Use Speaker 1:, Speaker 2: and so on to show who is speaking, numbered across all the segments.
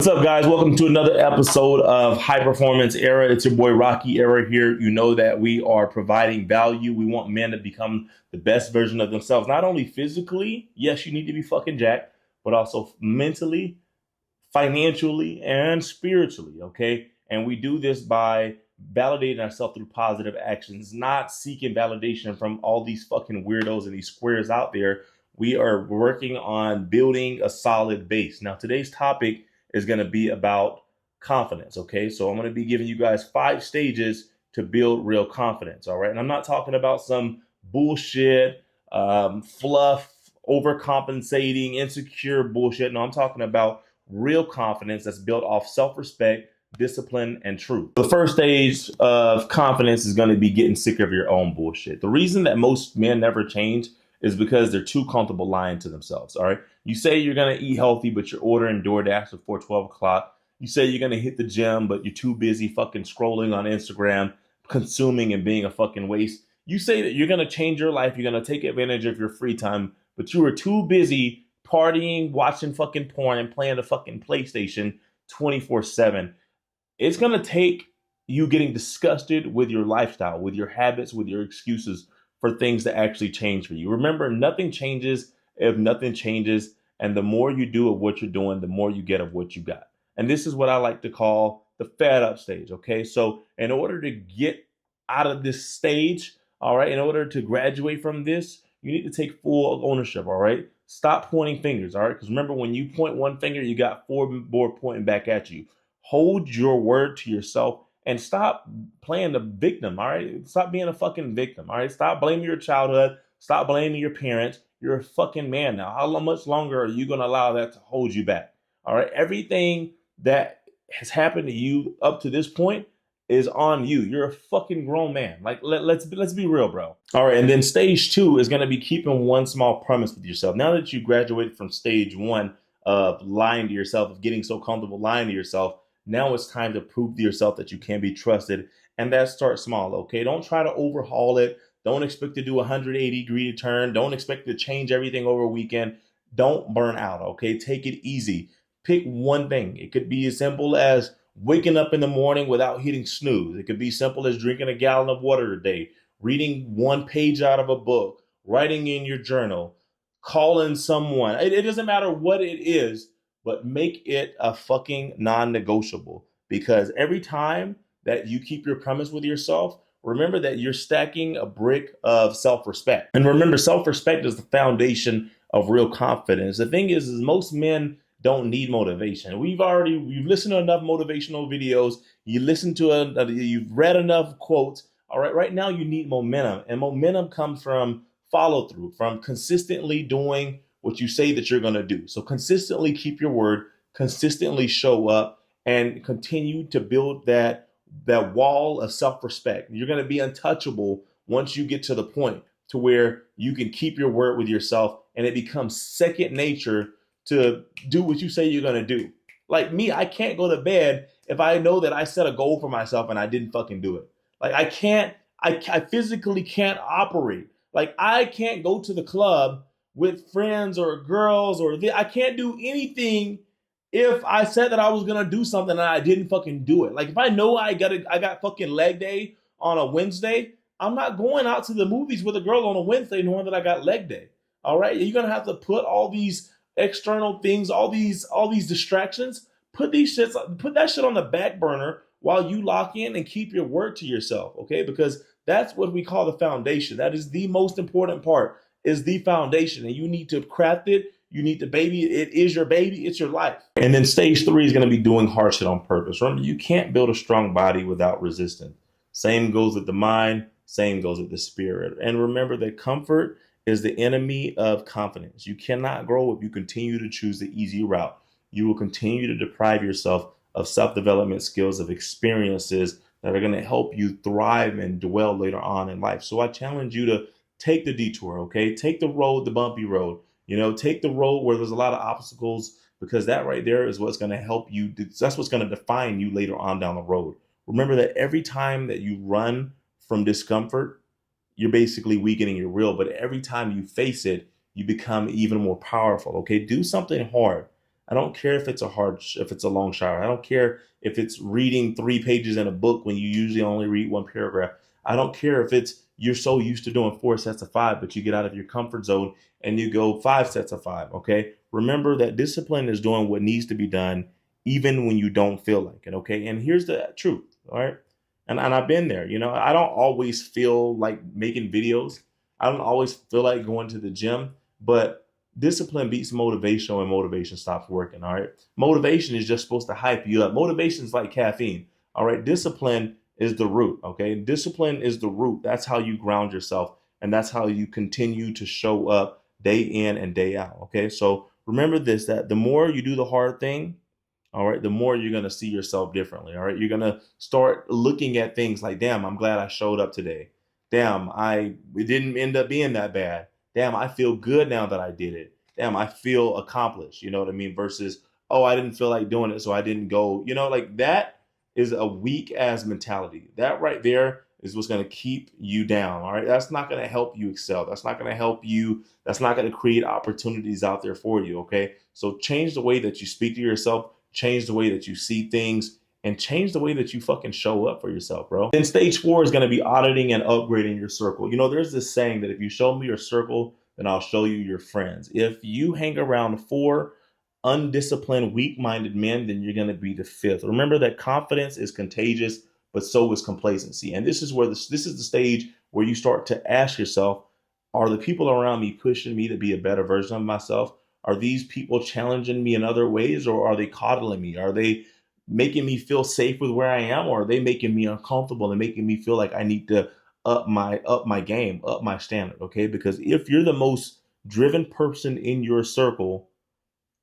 Speaker 1: What's up, guys? Welcome to another episode of High Performance Era. It's your boy Rocky Era here. You know that we are providing value. We want men to become the best version of themselves, not only physically. Yes, you need to be fucking jacked, but also mentally, financially, and spiritually. Okay, and we do this by validating ourselves through positive actions, not seeking validation from all these fucking weirdos and these squares out there. We are working on building a solid base. Now, today's topic is going to be about confidence. Okay, so I'm going to be giving you guys 5 stages to build real confidence. All right, and I'm not talking about some bullshit, fluff, overcompensating, insecure bullshit. No, I'm talking about real confidence that's built off self-respect, discipline, and truth. The first stage of confidence is going to be getting sick of your own bullshit. The reason that most men never change is because they're too comfortable lying to themselves. All right. You say you're going to eat healthy, but you're ordering DoorDash before 12 o'clock. You say you're going to hit the gym, but you're too busy fucking scrolling on Instagram, consuming and being a fucking waste. You say that you're going to change your life. You're going to take advantage of your free time, but you were too busy partying, watching fucking porn, and playing the fucking PlayStation 24/7. It's going to take you getting disgusted with your lifestyle, with your habits, with your excuses for things to actually change for you. Remember, nothing changes if nothing changes. And the more you do of what you're doing, the more you get of what you got. And this is what I like to call the fed up stage. Okay. So in order to get out of this stage, all right, in order to graduate from this, you need to take full ownership. All right. Stop pointing fingers. All right. Because remember, when you point one finger, you got 4 more pointing back at you. Hold your word to yourself and stop playing the victim. All right. Stop being a fucking victim. All right. Stop blaming your childhood. Stop blaming your parents. You're a fucking man now. How much longer are you going to allow that to hold you back? All right. Everything that has happened to you up to this point is on you. You're a fucking grown man. Like, let's be real, bro. All right. And then stage 2 is going to be keeping one small promise with yourself. Now that you graduated from stage 1 of lying to yourself, of getting so comfortable lying to yourself, now it's time to prove to yourself that you can be trusted. And that starts small. Okay. Don't try to overhaul it. Don't expect to do a 180-degree turn. Don't expect to change everything over a weekend. Don't burn out. Okay. Take it easy. Pick one thing. It could be as simple as waking up in the morning without hitting snooze. It could be simple as drinking a gallon of water a day, reading one page out of a book, writing in your journal, calling someone. It doesn't matter what it is, but make it a fucking non-negotiable. Because every time that you keep your promise with yourself, remember that you're stacking a brick of self-respect. And remember, self-respect is the foundation of real confidence. The thing is most men don't need motivation. We've listened to enough motivational videos. You've read enough quotes. All right, right now you need momentum, and momentum comes from follow through, from consistently doing what you say that you're going to do. So consistently keep your word, consistently show up, and continue to build that wall of self-respect. You're going to be untouchable once you get to the point to where you can keep your word with yourself, and it becomes second nature to do what you say you're going to do. Like me, I can't go to bed if I know that I set a goal for myself and I didn't fucking do it. Like I physically can't operate. Like I can't go to the club with friends or girls I can't do anything if I said that I was gonna do something and I didn't fucking do it. Like if I know I got fucking leg day on a Wednesday, I'm not going out to the movies with a girl on a Wednesday knowing that I got leg day. All right, you're gonna have to put all these external things, all these distractions, put that shit on the back burner while you lock in and keep your word to yourself. Okay, because that's what we call the foundation. That is the most important part. Is the foundation, and you need to craft it. You need to baby it. It is your baby. It's your life. And then stage 3 is going to be doing hard shit on purpose. Remember, you can't build a strong body without resistance. Same goes with the mind. Same goes with the spirit. And remember that comfort is the enemy of confidence. You cannot grow if you continue to choose the easy route. You will continue to deprive yourself of self-development skills, of experiences that are going to help you thrive and dwell later on in life. So I challenge you to take the detour, okay? Take the road, the bumpy road. Take the road where there's a lot of obstacles, because that right there is what's going to help you. That's what's going to define you later on down the road. Remember that every time that you run from discomfort, you're basically weakening your will. But every time you face it, you become even more powerful, okay? Do something hard. I don't care if if it's a long shower. I don't care if it's reading 3 pages in a book when you usually only read one paragraph. I don't care if it's you're so used to doing 4 sets of 5, but you get out of your comfort zone and you go 5 sets of 5. Okay. Remember that discipline is doing what needs to be done, even when you don't feel like it. Okay. And here's the truth. All right. And I've been there. I don't always feel like making videos. I don't always feel like going to the gym, but discipline beats motivation when motivation stops working. All right. Motivation is just supposed to hype you up. Motivation is like caffeine. All right. Discipline is the root. Okay. Discipline is the root. That's how you ground yourself. And that's how you continue to show up day in and day out. Okay. So remember this, that the more you do the hard thing, all right, the more you're going to see yourself differently. All right. You're going to start looking at things like, damn, I'm glad I showed up today. Damn, it didn't end up being that bad. Damn, I feel good now that I did it. Damn, I feel accomplished. You know what I mean? Versus, oh, I didn't feel like doing it, so I didn't go. Like that is a weak ass mentality. That right there is what's going to keep you down. All right. That's not going to help you excel. That's not going to help you. That's not going to create opportunities out there for you. Okay. So change the way that you speak to yourself, change the way that you see things, and change the way that you fucking show up for yourself, bro. Then stage 4 is going to be auditing and upgrading your circle. There's this saying that if you show me your circle, then I'll show you your friends. If you hang around 4 undisciplined, weak-minded men, then you're going to be the 5th. Remember that confidence is contagious, but so is complacency. And this is the stage where you start to ask yourself, are the people around me pushing me to be a better version of myself? Are these people challenging me in other ways, or are they coddling me? Are they making me feel safe with where I am, or are they making me uncomfortable and making me feel like I need to up my game, up my standard? Okay, because if you're the most driven person in your circle,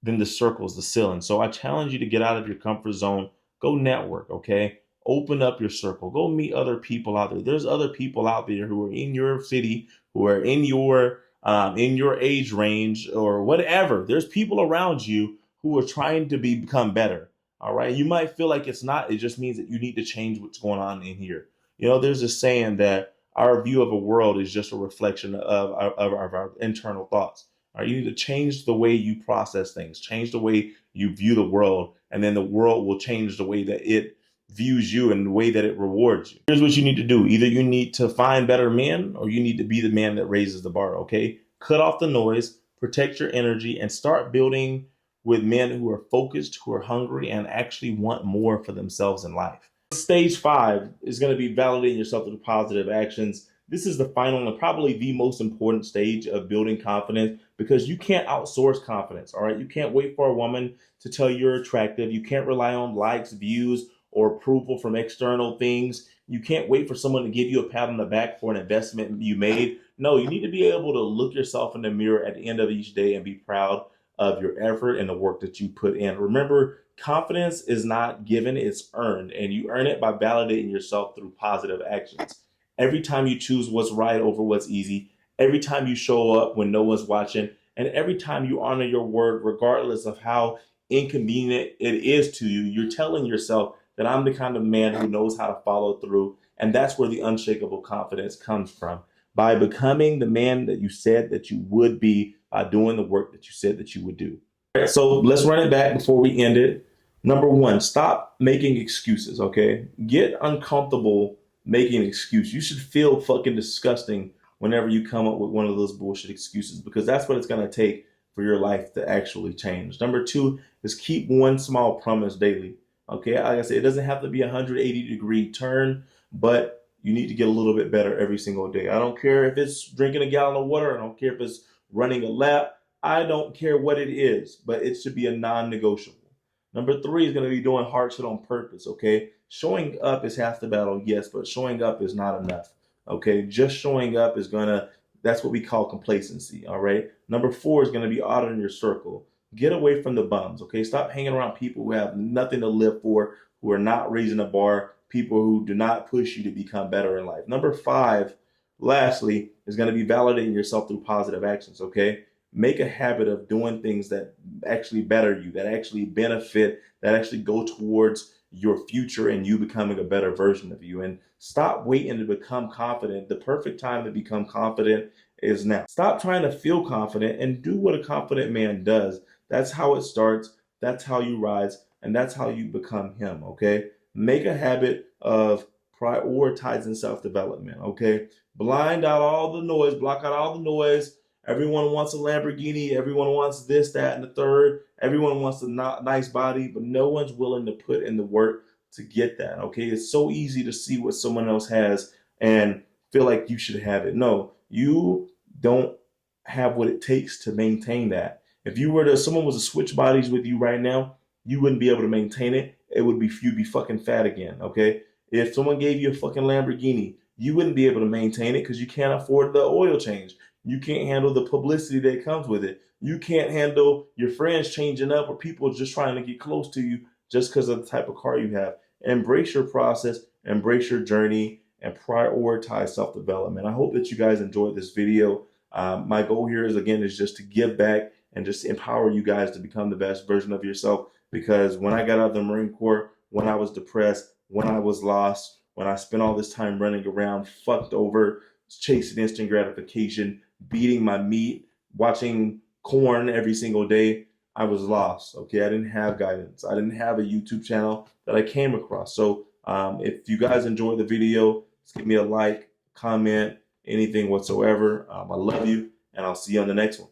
Speaker 1: then the circle is the ceiling. So I challenge you to get out of your comfort zone, go network. Okay, open up your circle, go meet other people out there. There's other people out there who are in your city, who are in your age range or whatever. There's people around you who are trying to become better. All right. You might feel like it's not. It just means that you need to change what's going on in here. There's a saying that our view of a world is just a reflection of our internal thoughts. All right. You need to change the way you process things, change the way you view the world, and then the world will change the way that it views you and the way that it rewards you. Here's what you need to do. Either you need to find better men, or you need to be the man that raises the bar. Okay. Cut off the noise, protect your energy, and start building with men who are focused, who are hungry, and actually want more for themselves in life. Stage 5 is going to be validating yourself through positive actions. This is the final and probably the most important stage of building confidence, because you can't outsource confidence. All right. You can't wait for a woman to tell you you're attractive. You can't rely on likes, views, or approval from external things. You can't wait for someone to give you a pat on the back for an investment you made. No, you need to be able to look yourself in the mirror at the end of each day and be proud of your effort and the work that you put in. Remember, confidence is not given, it's earned, and you earn it by validating yourself through positive actions. Every time you choose what's right over what's easy, every time you show up when no one's watching, and every time you honor your word, regardless of how inconvenient it is to you, you're telling yourself that I'm the kind of man who knows how to follow through. And that's where the unshakable confidence comes from, by becoming the man that you said that you would be, by doing the work that you said that you would do. All right, so let's run it back before we end it. Number 1, stop making excuses. Okay. Get uncomfortable making an excuse. You should feel fucking disgusting whenever you come up with one of those bullshit excuses, because that's what it's going to take for your life to actually change. Number 2 is keep one small promise daily. Okay, like I said, it doesn't have to be a 180-degree turn, but you need to get a little bit better every single day. I don't care if it's drinking a gallon of water. I don't care if it's running a lap. I don't care what it is, but it should be a non-negotiable. Number 3 is going to be doing hard shit on purpose. Okay, showing up is half the battle, yes, but showing up is not enough. Okay, just showing up that's what we call complacency. All right. Number 4 is going to be auditing your circle. Get away from the bums. Okay, stop hanging around people who have nothing to live for, who are not raising the bar, people who do not push you to become better in life. Number 5, lastly, is going to be validating yourself through positive actions. Okay, make a habit of doing things that actually better you, that actually benefit, that actually go towards your future and you becoming a better version of you. And stop waiting to become confident. The perfect time to become confident is now. Stop trying to feel confident and do what a confident man does. That's how it starts. That's how you rise, and that's how you become him, okay? Make a habit of prioritizing self-development, okay? Blind out all the noise, block out all the noise. Everyone wants a Lamborghini. Everyone wants this, that, and the third. Everyone wants a nice body, but no one's willing to put in the work to get that, okay? It's so easy to see what someone else has and feel like you should have it. No, you don't have what it takes to maintain that. If you were to, someone was to switch bodies with you right now, you wouldn't be able to maintain it. It would be, you'd be fucking fat again, okay? If someone gave you a fucking Lamborghini, you wouldn't be able to maintain it because you can't afford the oil change. You can't handle the publicity that comes with it. You can't handle your friends changing up or people just trying to get close to you just because of the type of car you have. Embrace your process, embrace your journey, and prioritize self-development. I hope that you guys enjoyed this video. My goal here is just to give back and just empower you guys to become the best version of yourself. Because when I got out of the Marine Corps, when I was depressed, when I was lost, when I spent all this time running around, fucked over, chasing instant gratification, beating my meat, watching corn every single day, I was lost. Okay, I didn't have guidance. I didn't have a YouTube channel that I came across. So if you guys enjoyed the video, just give me a like, comment, anything whatsoever. I love you, and I'll see you on the next one.